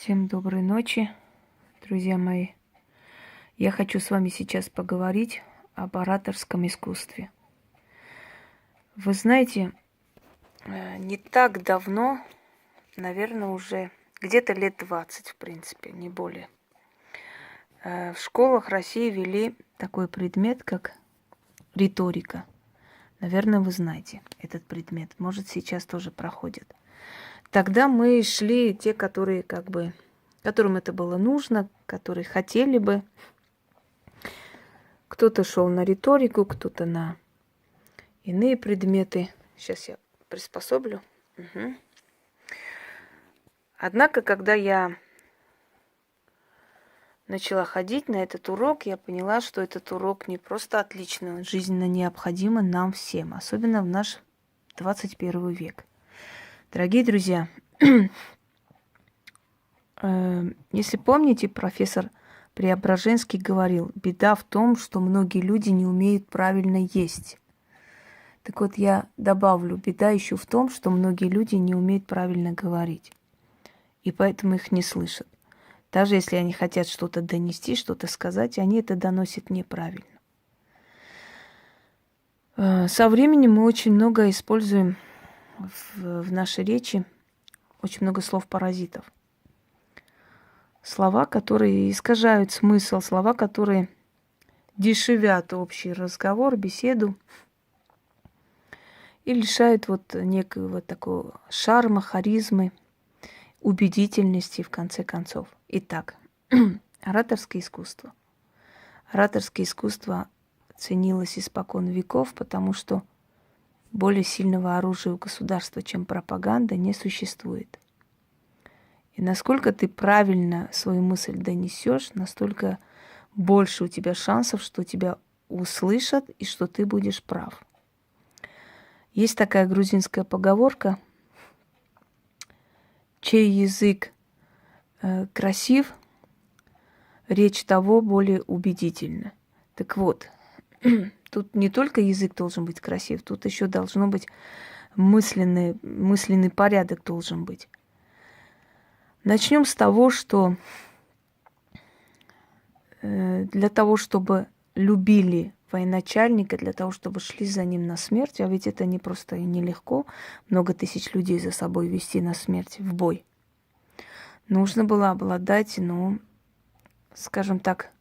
Всем доброй ночи, друзья мои. Я хочу с вами сейчас поговорить об ораторском искусстве. Вы знаете, не так давно, наверное, уже где-то лет 20, в принципе, не более, в школах России ввели такой предмет, как риторика. Наверное, вы знаете этот предмет. Может, сейчас тоже проходит. Тогда мы шли те, которым это было нужно, которые хотели бы. Кто-то шел на риторику, кто-то на иные предметы. Сейчас я приспособлю. Угу. Однако, когда я начала ходить на этот урок, я поняла, что этот урок не просто отличный, он жизненно необходим нам всем, особенно в наш 21 век. Дорогие друзья, если помните, профессор Преображенский говорил: беда в том, что многие люди не умеют правильно есть. Так вот, я добавлю, беда еще в том, что многие люди не умеют правильно говорить, и поэтому их не слышат. Даже если они хотят что-то донести, что-то сказать, они это доносят неправильно. Со временем мы очень много используем в нашей речи, очень много слов-паразитов. Слова, которые искажают смысл, слова, которые дешевят общий разговор, беседу и лишают некого такого шарма, харизмы, убедительности, в конце концов. Итак, ораторское искусство. Ораторское искусство ценилось испокон веков, потому что более сильного оружия у государства, чем пропаганда, не существует. И насколько ты правильно свою мысль донесешь, настолько больше у тебя шансов, что тебя услышат и что ты будешь прав. Есть такая грузинская поговорка: чей язык красив, речь того более убедительна. Так вот, тут не только язык должен быть красив, тут еще должно быть мысленный порядок должен быть. Начнем с того, что для того, чтобы любили военачальника, для того, чтобы шли за ним на смерть, а ведь это не просто и нелегко, много тысяч людей за собой вести на смерть, в бой, нужно было обладать, скажем так,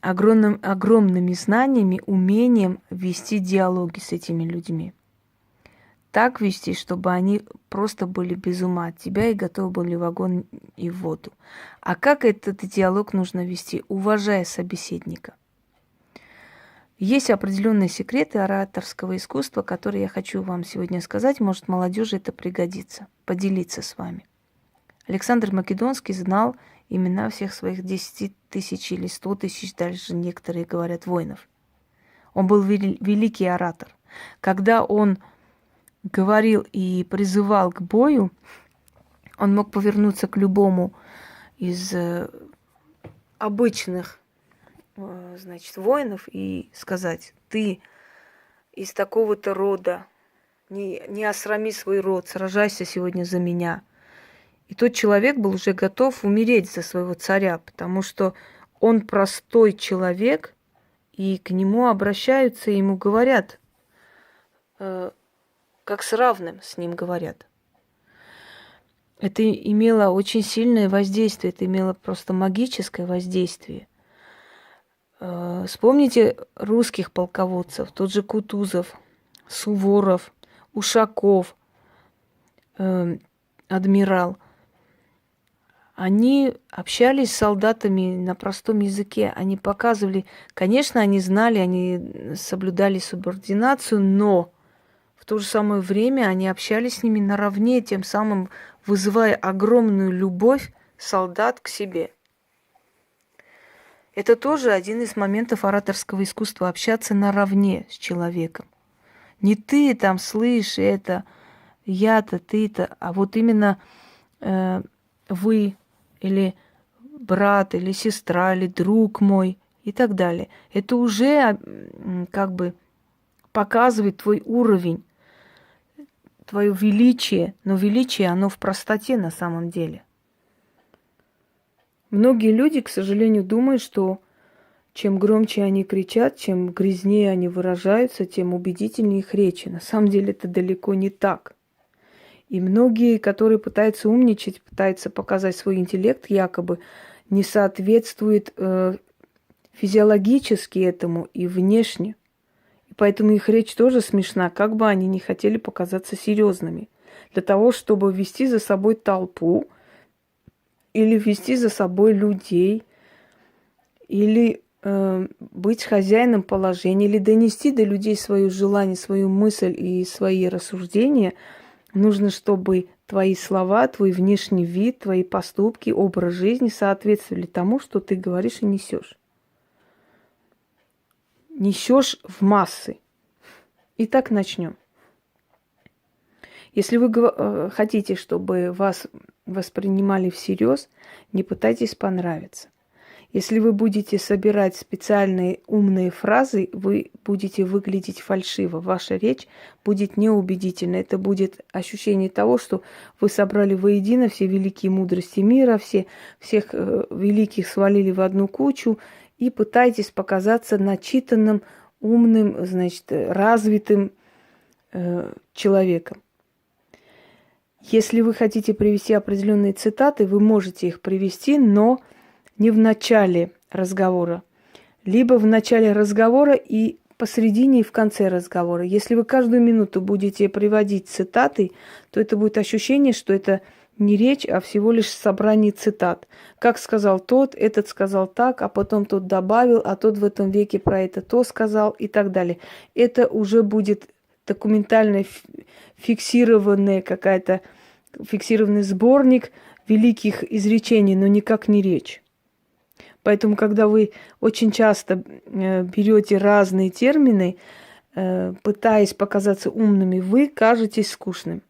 огромными знаниями, умением вести диалоги с этими людьми. Так вести, чтобы они просто были без ума от тебя и готовы были в огонь и в воду. А как этот диалог нужно вести? Уважая собеседника. Есть определенные секреты ораторского искусства, которые я хочу вам сегодня сказать. Может, молодежи это пригодится. Поделиться с вами. Александр Македонский знал имена всех своих 10 тысяч или 100 тысяч, даже некоторые говорят, воинов. Он был великий оратор. Когда он говорил и призывал к бою, он мог повернуться к любому из обычных, воинов и сказать: ты из такого-то рода, не осрами свой род, сражайся сегодня за меня. И тот человек был уже готов умереть за своего царя, потому что он простой человек, и к нему обращаются, и ему говорят, как с равным с ним говорят. Это имело очень сильное воздействие, это имело просто магическое воздействие. Вспомните русских полководцев, тот же Кутузов, Суворов, Ушаков, адмирал. Они общались с солдатами на простом языке, они показывали, конечно, они знали, они соблюдали субординацию, но в то же самое время они общались с ними наравне, тем самым вызывая огромную любовь солдат к себе. Это тоже один из моментов ораторского искусства — общаться наравне с человеком. Не ты там слышь это, я-то, ты-то, а вот именно вы или брат, или сестра, или друг мой и так далее. Это уже как бы показывает твой уровень, твое величие, но величие, оно в простоте на самом деле. Многие люди, к сожалению, думают, что чем громче они кричат, чем грязнее они выражаются, тем убедительнее их речи. На самом деле это далеко не так. И многие, которые пытаются умничать, пытаются показать свой интеллект, якобы не соответствует физиологически этому и внешне. И поэтому их речь тоже смешна, как бы они ни хотели показаться серьезными. Для того, чтобы вести за собой толпу, или вести за собой людей, или быть хозяином положения, или донести до людей свое желание, свою мысль и свои рассуждения, нужно, чтобы твои слова, твой внешний вид, твои поступки, образ жизни соответствовали тому, что ты говоришь и несешь. Несешь в массы. Итак, начнем. Если вы хотите, чтобы вас воспринимали всерьез, не пытайтесь понравиться. Если вы будете собирать специальные умные фразы, вы будете выглядеть фальшиво. Ваша речь будет неубедительна. Это будет ощущение того, что вы собрали воедино все великие мудрости мира, всех великих свалили в одну кучу и пытаетесь показаться начитанным, умным, значит, развитым человеком. Если вы хотите привести определенные цитаты, вы можете их привести, но не в начале разговора, либо в начале разговора и посредине и в конце разговора. Если вы каждую минуту будете приводить цитаты, то это будет ощущение, что это не речь, а всего лишь собрание цитат. Как сказал тот, этот сказал так, а потом тот добавил, а тот в этом веке про это то сказал и так далее. Это уже будет документально фиксированный сборник великих изречений, но никак не речь. Поэтому, когда вы очень часто берете разные термины, пытаясь показаться умными, вы кажетесь скучным.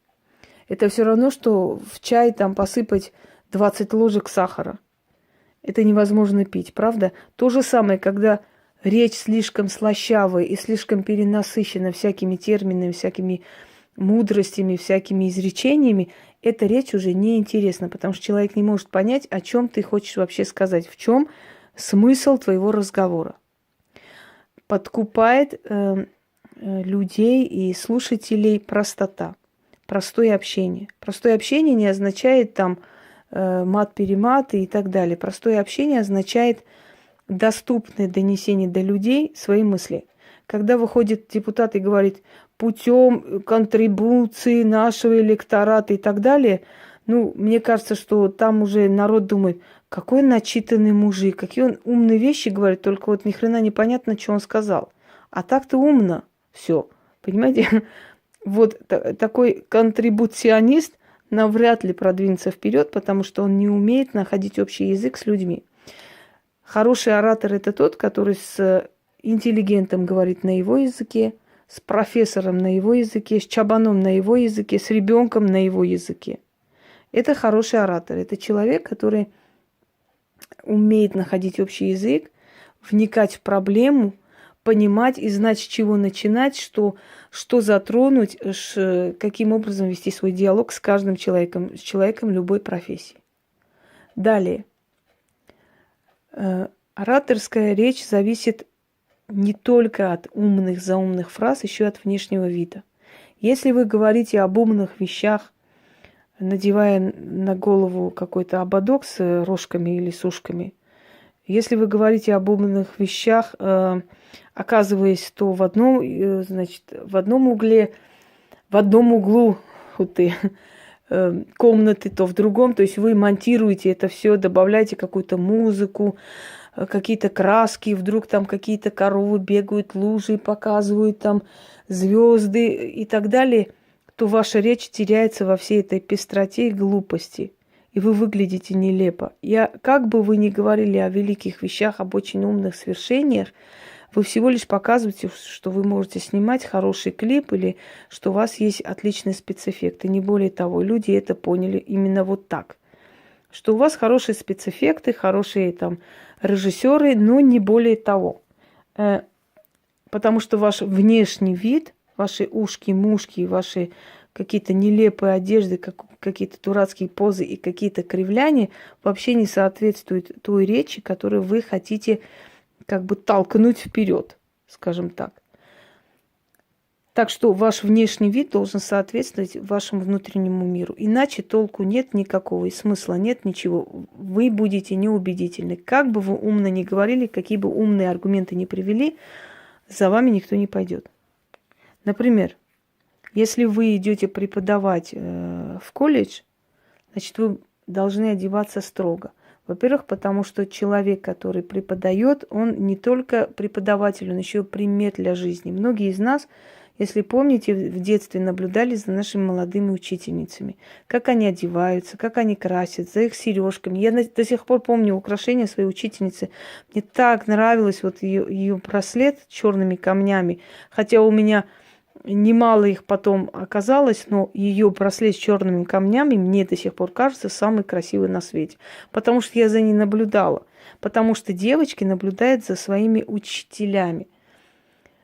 Это все равно, что в чай там посыпать 20 ложек сахара. Это невозможно пить, правда? То же самое, когда речь слишком слащавая и слишком перенасыщена всякими терминами, всякими мудростями, всякими изречениями, эта речь уже неинтересна, потому что человек не может понять, о чем ты хочешь вообще сказать, в чем смысл твоего разговора. Подкупает людей и слушателей простота, простое общение. Простое общение не означает там мат-перемат и так далее. Простое общение означает доступное донесение до людей своей мысли. Когда выходит депутат и говорит, путем контрибуции нашего электората и так далее, мне кажется, что там уже народ думает, какой начитанный мужик, какие он умные вещи говорит, только вот ни хрена непонятно, что он сказал. А так-то умно все, понимаете? Вот такой контрибуционист навряд ли продвинется вперед, потому что он не умеет находить общий язык с людьми. Хороший оратор – это тот, который с интеллигентом говорит на его языке, с профессором на его языке, с чабаном на его языке, с ребенком на его языке. Это хороший оратор. Это человек, который умеет находить общий язык, вникать в проблему, понимать и знать, с чего начинать, что затронуть, каким образом вести свой диалог с каждым человеком, с человеком любой профессии. Далее. Ораторская речь зависит не только от умных, заумных фраз, еще и от внешнего вида. Если вы говорите об умных вещах, надевая на голову какой-то ободок с рожками или с ушками, если вы говорите об умных вещах, оказываясь то в одном углу комнаты, то в другом, то есть вы монтируете это все, добавляете какую-то музыку, какие-то краски, вдруг там какие-то коровы бегают, лужи показывают, там звезды и так далее, то ваша речь теряется во всей этой пестроте и глупости, и вы выглядите нелепо. Как бы вы ни говорили о великих вещах, об очень умных свершениях, вы всего лишь показываете, что вы можете снимать хороший клип или что у вас есть отличный спецэффект. И не более того, люди это поняли именно вот так. Что у вас хорошие спецэффекты, хорошие там режиссеры, но не более того. Потому что ваш внешний вид, ваши ушки, мушки, ваши какие-то нелепые одежды, какие-то дурацкие позы и какие-то кривляния вообще не соответствуют той речи, которую вы хотите как бы толкнуть вперед, скажем так. Так что ваш внешний вид должен соответствовать вашему внутреннему миру. Иначе толку нет никакого, и смысла нет ничего. Вы будете неубедительны. Как бы вы умно ни говорили, какие бы умные аргументы ни привели, за вами никто не пойдет. Например, если вы идете преподавать в колледж, значит, вы должны одеваться строго. Во-первых, потому что человек, который преподает, он не только преподаватель, он еще пример для жизни. Многие из нас, если помните, в детстве наблюдали за нашими молодыми учительницами, как они одеваются, как они красят, за их сережками. Я до сих пор помню украшения своей учительницы. Мне так нравилось вот ее браслет с черными камнями, хотя у меня немало их потом оказалось, но ее браслет с черными камнями мне до сих пор кажется самый красивый на свете. Потому что я за ней наблюдала. Потому что девочки наблюдают за своими учителями.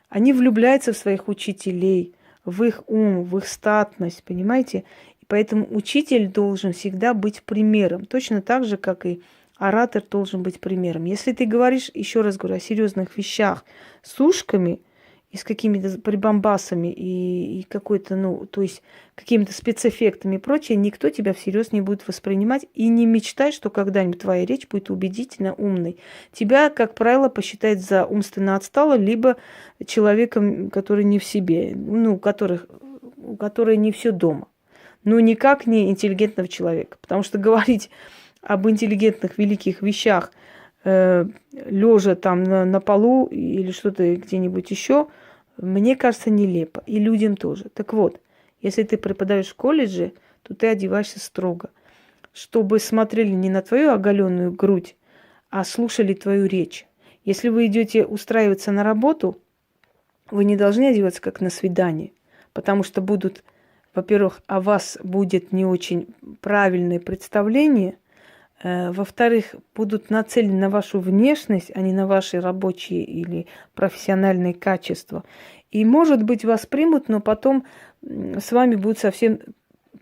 Они влюбляются в своих учителей, в их ум, в их статность, понимаете? И поэтому учитель должен всегда быть примером. Точно так же, как и оратор должен быть примером. Если ты говоришь, еще раз говорю, о серьезных вещах с ушками и с какими-то прибамбасами и какой-то, ну, то есть какими-то спецэффектами и прочее, никто тебя всерьез не будет воспринимать. И не мечтай, что когда-нибудь твоя речь будет убедительно умной. Тебя, как правило, посчитают за умственно отсталого, либо человеком, который не в себе, ну, у которого не все дома. Но никак не интеллигентного человека. Потому что говорить об интеллигентных великих вещах, лежа там на полу или что-то где-нибудь еще, мне кажется, нелепо. И людям тоже. Так вот, если ты преподаешь в колледже, то ты одеваешься строго, чтобы смотрели не на твою оголенную грудь, а слушали твою речь. Если вы идете устраиваться на работу, вы не должны одеваться как на свидание, потому что будут, во-первых, о вас будет не очень правильное представление, во-вторых, будут нацелены на вашу внешность, а не на ваши рабочие или профессиональные качества. И, может быть, вас примут, но потом с вами будут совсем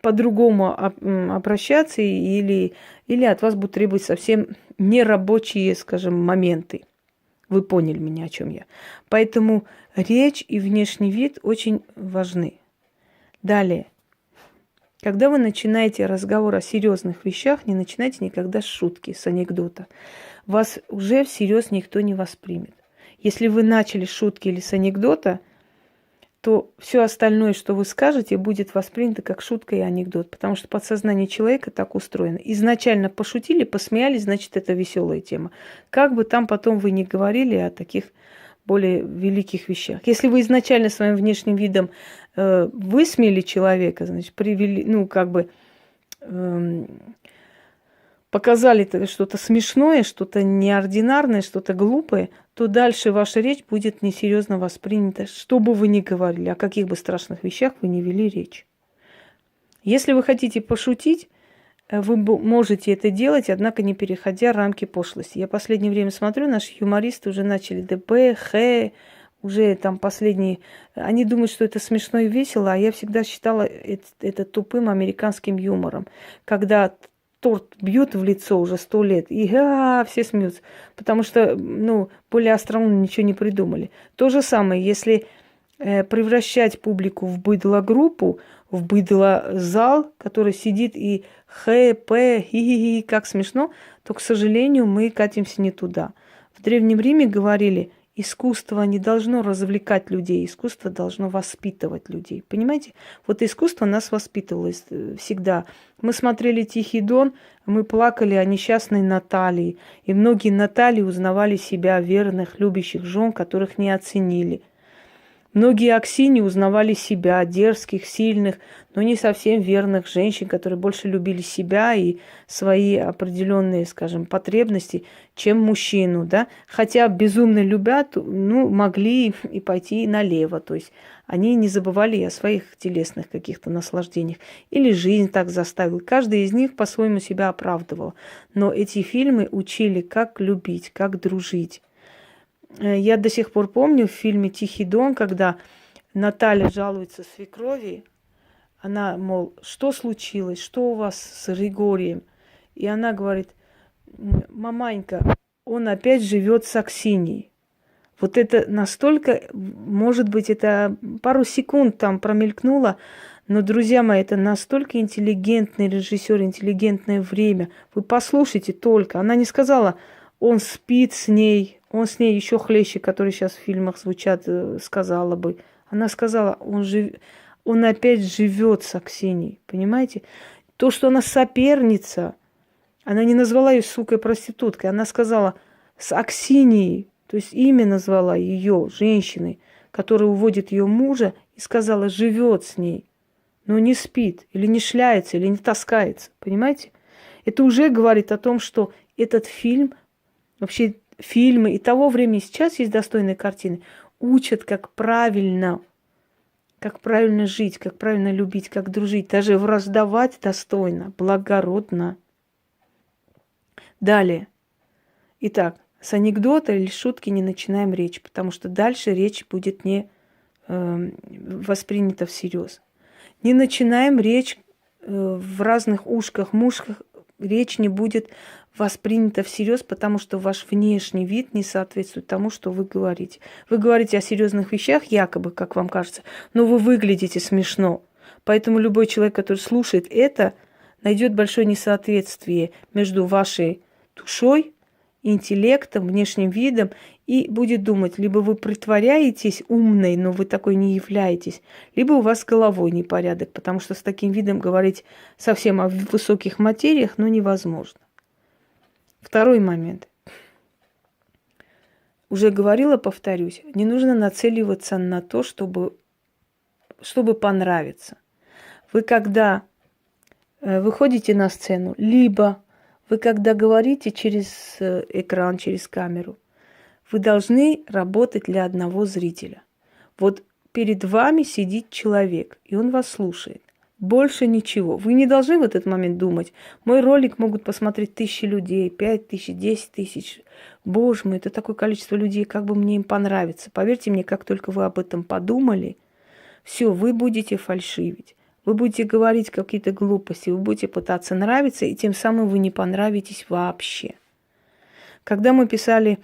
по-другому обращаться или от вас будут требовать совсем нерабочие, скажем, моменты. Вы поняли меня, о чем я. Поэтому речь и внешний вид очень важны. Далее. Когда вы начинаете разговор о серьезных вещах, не начинайте никогда с шутки, с анекдота. Вас уже всерьез никто не воспримет. Если вы начали с шутки или с анекдота, то все остальное, что вы скажете, будет воспринято как шутка и анекдот, потому что подсознание человека так устроено. Изначально пошутили, посмеялись, значит, это веселая тема. Как бы там потом вы ни говорили о таких более великих вещах. Если вы изначально своим внешним видом высмеяли человека, значит, привели, ну, как бы показали что-то смешное, что-то неординарное, что-то глупое, то дальше ваша речь будет несерьезно воспринята, что бы вы ни говорили, о каких бы страшных вещах вы не вели речь. Если вы хотите пошутить, вы можете это делать, однако не переходя рамки пошлости. Я в последнее время смотрю, наши юмористы уже начали ДП, Х, уже там последние... Они думают, что это смешно и весело, а я всегда считала это тупым американским юмором. Когда торт бьют в лицо уже 100 лет, и все смеются, потому что, ну, более остроумно ничего не придумали. То же самое, если превращать публику в быдло-группу, в быдло-зал, который сидит и хи-хи-хи, как смешно, то, к сожалению, мы катимся не туда. В Древнем Риме говорили, искусство не должно развлекать людей, искусство должно воспитывать людей. Понимаете? Вот искусство нас воспитывало всегда. Мы смотрели «Тихий Дон», мы плакали о несчастной Наталье, и многие Натальи узнавали себя, верных, любящих жен, которых не оценили. Многие Аксиньи узнавали себя, дерзких, сильных, но не совсем верных женщин, которые больше любили себя и свои определенные, скажем, потребности, чем мужчину, да. Хотя безумно любят, ну, могли и пойти налево, то есть они не забывали и о своих телесных каких-то наслаждениях. Или жизнь так заставила. Каждый из них по-своему себя оправдывал. Но эти фильмы учили, как любить, как дружить. Я до сих пор помню в фильме «Тихий Дон», когда Наталья жалуется свекрови Она, мол, что случилось, что у вас с Григорием? И она говорит: маманька, он опять живет с Аксиньей. Вот это настолько, может быть, это пару секунд там промелькнуло, но, друзья мои, это настолько интеллигентный режиссер, интеллигентное время. Вы послушайте только. Она не сказала, он спит с ней, он с ней еще хлеще, которые сейчас в фильмах звучат, сказала бы. Она сказала, он опять живет с Аксиньей, понимаете? То, что она соперница, она не назвала ее сукой-проституткой, она сказала с Аксиньей, то есть имя назвала ее, женщиной, которая уводит ее мужа, и сказала, живет с ней, но не спит, или не шляется, или не таскается, понимаете? Это уже говорит о том, что этот фильм, вообще фильмы и того времени, сейчас есть достойные картины, учат, как правильно жить, как правильно любить, как дружить, даже враждовать достойно, благородно. Далее. Итак, с анекдота или шутки не начинаем речь, потому что дальше речь будет не воспринята всерьез. Не начинаем речь в разных ушках-мушках, речь не будет воспринята всерьез, потому что ваш внешний вид не соответствует тому, что вы говорите. Вы говорите о серьезных вещах, якобы, как вам кажется, но вы выглядите смешно. Поэтому любой человек, который слушает это, найдет большое несоответствие между вашей душой, интеллектом, внешним видом и будет думать, либо вы притворяетесь умной, но вы такой не являетесь, либо у вас с головой непорядок, потому что с таким видом говорить совсем о высоких материях, невозможно. Второй момент. Уже говорила, повторюсь, не нужно нацеливаться на то, чтобы понравиться. Вы когда выходите на сцену, либо вы когда говорите через экран, через камеру, вы должны работать для одного зрителя. Вот перед вами сидит человек, и он вас слушает. Больше ничего. Вы не должны в этот момент думать, мой ролик могут посмотреть 1000 людей, 5000, 10 тысяч. Боже мой, это такое количество людей, как бы мне им понравится. Поверьте мне, как только вы об этом подумали, все, вы будете фальшивить. Вы будете говорить какие-то глупости, вы будете пытаться нравиться, и тем самым вы не понравитесь вообще. Когда мы писали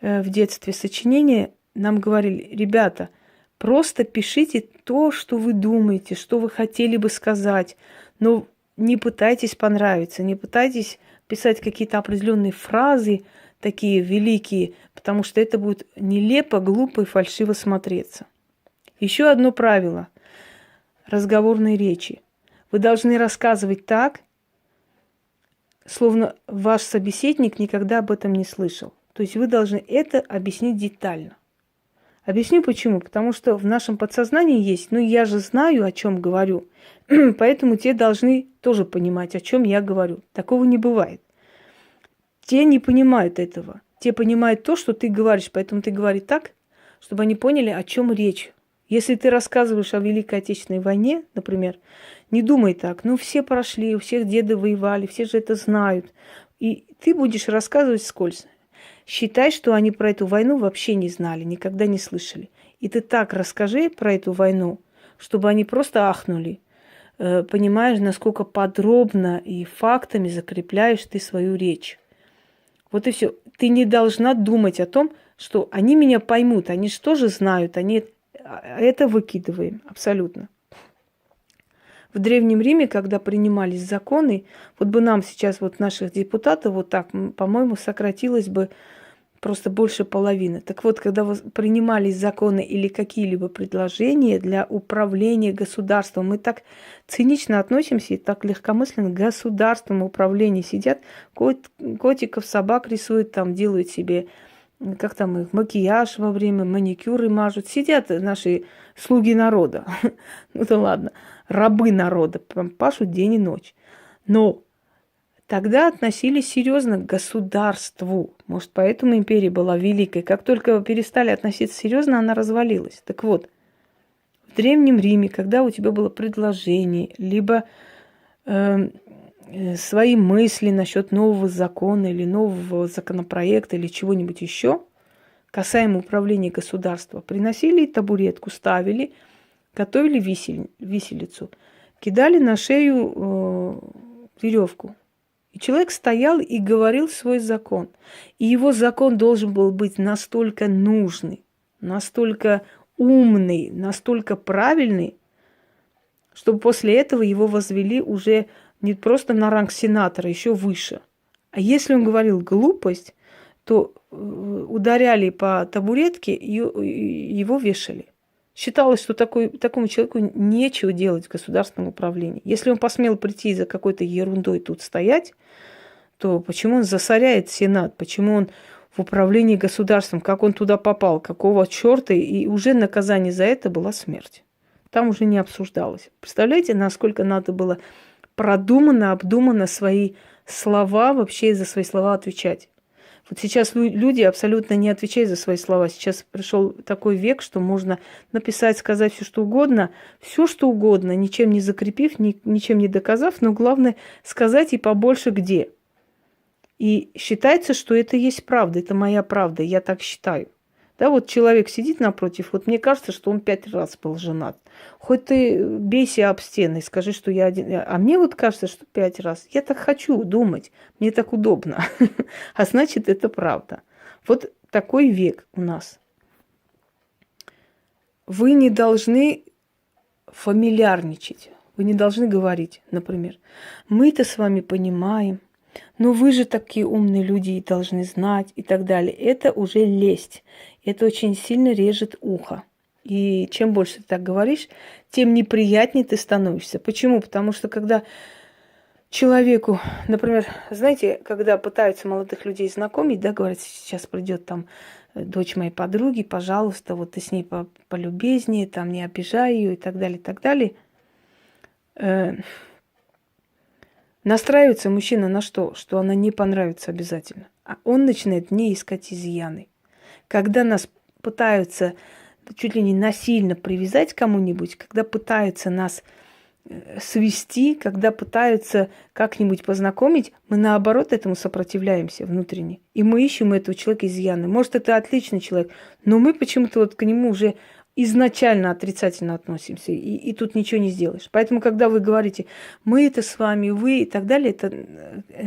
в детстве сочинения, нам говорили, ребята, просто пишите то, что вы думаете, что вы хотели бы сказать, но не пытайтесь понравиться, не пытайтесь писать какие-то определенные фразы, такие великие, потому что это будет нелепо, глупо и фальшиво смотреться. Еще одно правило разговорной речи. Вы должны рассказывать так, словно ваш собеседник никогда об этом не слышал. То есть вы должны это объяснить детально. Объясню почему. Потому что в нашем подсознании есть, я же знаю, о чем говорю, поэтому те должны тоже понимать, о чем я говорю. Такого не бывает. Те не понимают этого. Те понимают то, что ты говоришь, поэтому ты говори так, чтобы они поняли, о чем речь. Если ты рассказываешь о Великой Отечественной войне, например, не думай так. Все прошли, у всех деды воевали, все же это знают. И ты будешь рассказывать вскользь. Считай, что они про эту войну вообще не знали, никогда не слышали. И ты так расскажи про эту войну, чтобы они просто ахнули. Понимаешь, насколько подробно и фактами закрепляешь ты свою речь. Вот и все. Ты не должна думать о том, что они меня поймут, они же тоже знают, они... Это выкидываем абсолютно. В Древнем Риме, когда принимались законы, вот бы нам сейчас, наших депутатов, вот так, по-моему, сократилось бы просто больше половины. Так вот, когда принимались законы или какие-либо предложения для управления государством, мы так цинично относимся и так легкомысленно к государственному управлению. Сидят, котиков, собак рисуют, там делают себе... Как там их, макияж во время, маникюры мажут. Сидят наши слуги народа. Да ладно, рабы народа. Пашут день и ночь. Но тогда относились серьезно к государству. Может, поэтому империя была великой. Как только перестали относиться серьезно, она развалилась. Так вот, в Древнем Риме, когда у тебя было предложение, либо свои мысли насчет нового закона или нового законопроекта или чего-нибудь еще, касаемо управления государством, приносили табуретку, ставили, готовили виселицу. кидали на шею веревку. И человек стоял и говорил свой закон. И его закон должен был быть настолько нужный, настолько умный, настолько правильный, чтобы после этого его возвели уже не просто на ранг сенатора, еще выше. А если он говорил глупость, то ударяли по табуретке и его вешали. Считалось, что такому человеку нечего делать в государственном управлении. Если он посмел прийти за какой-то ерундой тут стоять, то почему он засоряет Сенат? Почему он в управлении государством? Как он туда попал? Какого черта? И уже наказание за это была смерть. Там уже не обсуждалось. Представляете, насколько надо было продуманно, обдуманно свои слова, вообще за свои слова отвечать. Вот сейчас люди абсолютно не отвечают за свои слова. Сейчас пришел такой век, что можно написать, сказать все, что угодно, ничем не закрепив, ничем не доказав, но главное сказать и побольше где. И считается, что это есть правда, это моя правда, я так считаю. Да, вот человек сидит напротив, вот мне кажется, что он 5 раз был женат. Хоть ты бейся об стены, скажи, что я один. А мне вот кажется, что 5 раз. Я так хочу думать, мне так удобно. А значит, это правда. Вот такой век у нас. Вы не должны фамильярничать. Вы не должны говорить, например, мы-то с вами понимаем, но вы же такие умные люди и должны знать и так далее. Это уже лесть. Это очень сильно режет ухо. И чем больше ты так говоришь, тем неприятнее ты становишься. Почему? Потому что когда человеку, например, знаете, когда пытаются молодых людей знакомить, да, говорят, сейчас придет там дочь моей подруги, пожалуйста, вот ты с ней полюбезнее, там не обижай ее и так далее, и так далее. Настраивается мужчина на что? Что она не понравится обязательно. А он начинает в ней искать изъяны. Когда нас пытаются чуть ли не насильно привязать к кому-нибудь, когда пытаются нас свести, когда пытаются как-нибудь познакомить, мы наоборот этому сопротивляемся внутренне. И мы ищем у этого человека изъяны. Может, это отличный человек, но мы почему-то вот к нему уже изначально отрицательно относимся, и тут ничего не сделаешь. Поэтому, когда вы говорите, мы это с вами, вы и так далее, это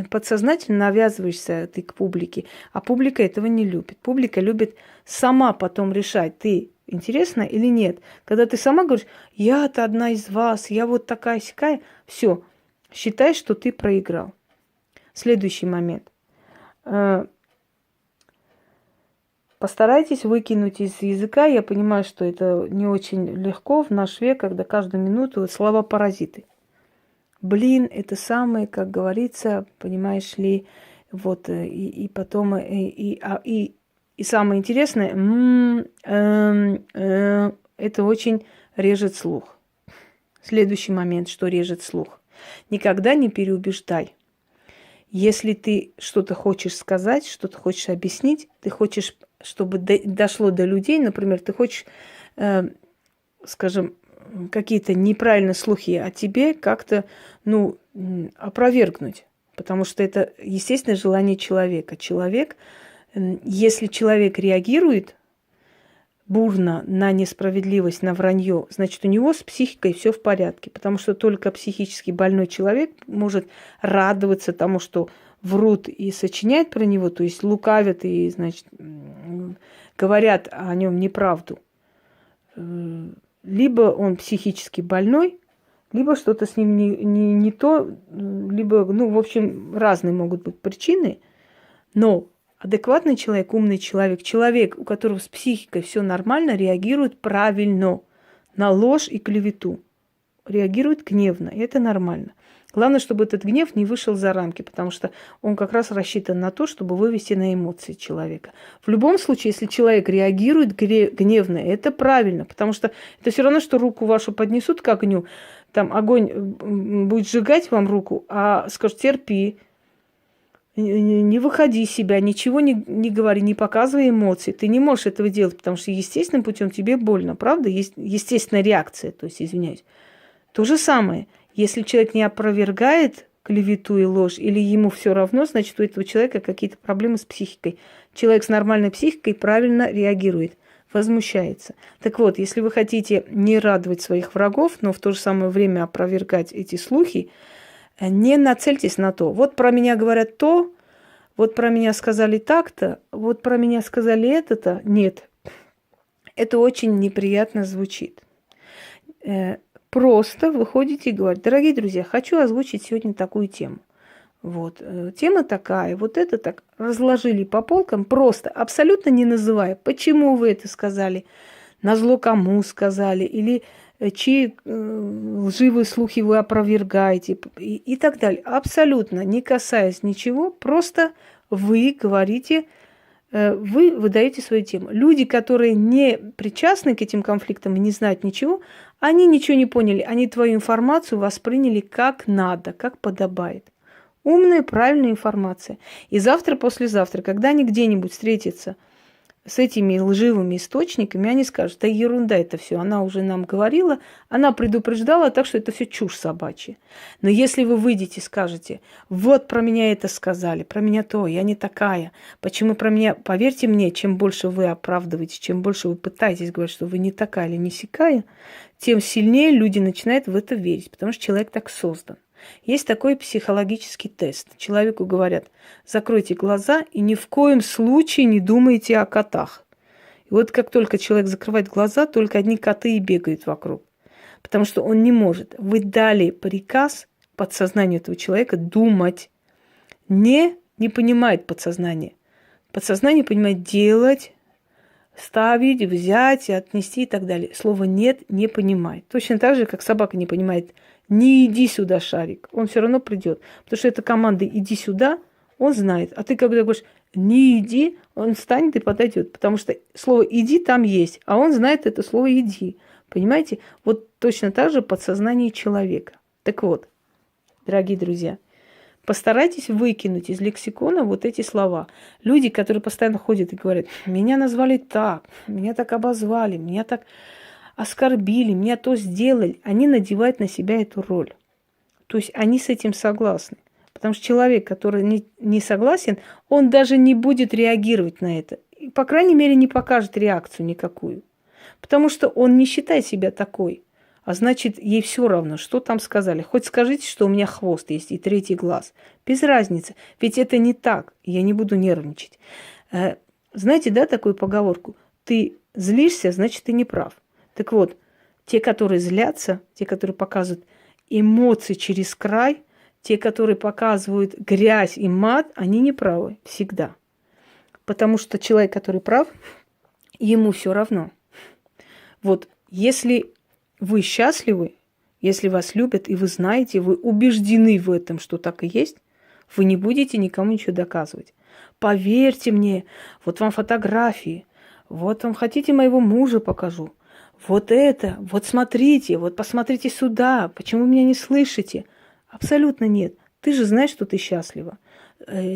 подсознательно навязываешься ты к публике, а публика этого не любит. Публика любит сама потом решать, ты интересна или нет. Когда ты сама говоришь, я-то одна из вас, я вот такая-сякая, все, считай, что ты проиграл. Следующий момент. Постарайтесь выкинуть из языка. Я понимаю, что это не очень легко в наш век, когда каждую минуту слова паразиты. Блин, это самое, как говорится, понимаешь ли, вот, и потом, и самое интересное, это очень режет слух. Следующий момент, что режет слух. Никогда не переубеждай. Если ты что-то хочешь сказать, что-то хочешь объяснить, ты хочешь, чтобы дошло до людей, например, ты хочешь, скажем, какие-то неправильные слухи о тебе как-то, опровергнуть. Потому что это естественное желание человека. Если человек реагирует бурно на несправедливость, на вранье, значит, у него с психикой все в порядке. Потому что только психически больной человек может радоваться тому, что врут и сочиняют про него, то есть лукавят и, значит, говорят о нем неправду. Либо он психически больной, либо что-то с ним не то, либо, в общем, разные могут быть причины, но адекватный человек, умный человек, у которого с психикой все нормально, реагирует правильно на ложь и клевету. Реагирует гневно, и это нормально. Главное, чтобы этот гнев не вышел за рамки, потому что он как раз рассчитан на то, чтобы вывести на эмоции человека. В любом случае, если человек реагирует гневно, это правильно, потому что это все равно, что руку вашу поднесут к огню, там огонь будет сжигать вам руку, а скажут, терпи, не выходи из себя, ничего не говори, не показывай эмоции. Ты не можешь этого делать, потому что естественным путем тебе больно, правда? Есть естественная реакция, то есть, извиняюсь. То же самое. Если человек не опровергает клевету и ложь, или ему все равно, значит, у этого человека какие-то проблемы с психикой. Человек с нормальной психикой правильно реагирует. возмущается. Так вот, если вы хотите не радовать своих врагов, но в то же самое время опровергать эти слухи, не нацельтесь на то. Вот про меня говорят то, вот про меня сказали так-то, вот про меня сказали это-то. Нет, это очень неприятно звучит. Просто выходите и говорите: дорогие друзья, хочу озвучить сегодня такую тему. Вот, тема такая, вот это так. Разложили по полкам, просто, абсолютно не называя, почему вы это сказали, назло кому сказали, или чьи лживые слухи вы опровергаете, и так далее. Абсолютно не касаясь ничего, просто вы говорите, вы выдаете свою тему. Люди, которые не причастны к этим конфликтам и не знают ничего, они ничего не поняли, они твою информацию восприняли как надо, как подобает. Умная, правильная информация. И завтра, послезавтра, когда они где-нибудь встретятся с этими лживыми источниками, они скажут: да ерунда это все, она уже нам говорила, она предупреждала, так что это все чушь собачья. Но если вы выйдете и скажете: вот про меня это сказали, про меня то, я не такая, почему про меня, поверьте мне, чем больше вы оправдываете, чем больше вы пытаетесь говорить, что вы не такая или не сякая, тем сильнее люди начинают в это верить, потому что человек так создан. Есть такой психологический тест. Человеку говорят: закройте глаза и ни в коем случае не думайте о котах. И вот как только человек закрывает глаза, только одни коты и бегают вокруг. Потому что он не может. Вы дали приказ подсознанию этого человека думать. Не понимает подсознание. Подсознание понимает делать, ставить, взять, отнести и так далее. Слово «нет» не понимает. Точно так же, как собака не понимает: не иди сюда, шарик. Он все равно придет. Потому что это команда «иди сюда», он знает. А ты когда говоришь «не иди», он встанет и подойдет. Потому что слово «иди» там есть, а он знает это слово «иди». Понимаете? Вот точно так же подсознание человека. Так вот, дорогие друзья, постарайтесь выкинуть из лексикона вот эти слова. Люди, которые постоянно ходят и говорят: меня назвали так, меня так обозвали, меня так оскорбили, меня то сделали, они надевают на себя эту роль. То есть они с этим согласны. Потому что человек, который не согласен, он даже не будет реагировать на это. И, по крайней мере, не покажет реакцию никакую. Потому что он не считает себя такой. А значит, ей все равно, что там сказали. Хоть скажите, что у меня хвост есть и третий глаз. Без разницы. Ведь это не так. Я не буду нервничать. Знаете, да, такую поговорку? Ты злишься, значит, ты не прав. Так вот, те, которые злятся, те, которые показывают эмоции через край, те, которые показывают грязь и мат, они не правы всегда. Потому что человек, который прав, ему все равно. Вот если вы счастливы, если вас любят, и вы знаете, вы убеждены в этом, что так и есть, вы не будете никому ничего доказывать. Поверьте мне, вот вам фотографии, вот вам хотите моего мужа покажу. Вот это, вот смотрите, вот посмотрите сюда, почему вы меня не слышите? Абсолютно нет. Ты же знаешь, что ты счастлива.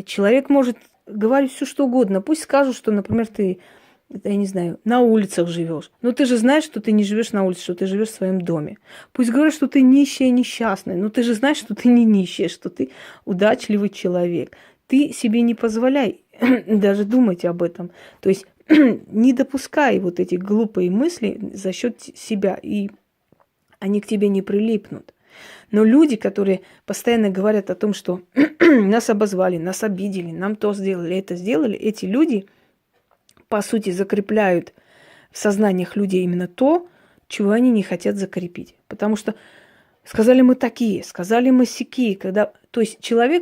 Человек может говорить все, что угодно. Пусть скажут, что, например, ты, я не знаю, на улицах живешь. Но ты же знаешь, что ты не живешь на улице, что ты живешь в своем доме. Пусть говорят, что ты нищая и несчастная. Но ты же знаешь, что ты не нищая, что ты удачливый человек. Ты себе не позволяй даже думать об этом. То есть не допускай вот эти глупые мысли за счет себя, и они к тебе не прилипнут. Но люди, которые постоянно говорят о том, что нас обозвали, нас обидели, нам то сделали, это сделали, эти люди, по сути, закрепляют в сознаниях людей именно то, чего они не хотят закрепить. Потому что сказали мы такие, сказали мы сякие. То есть человек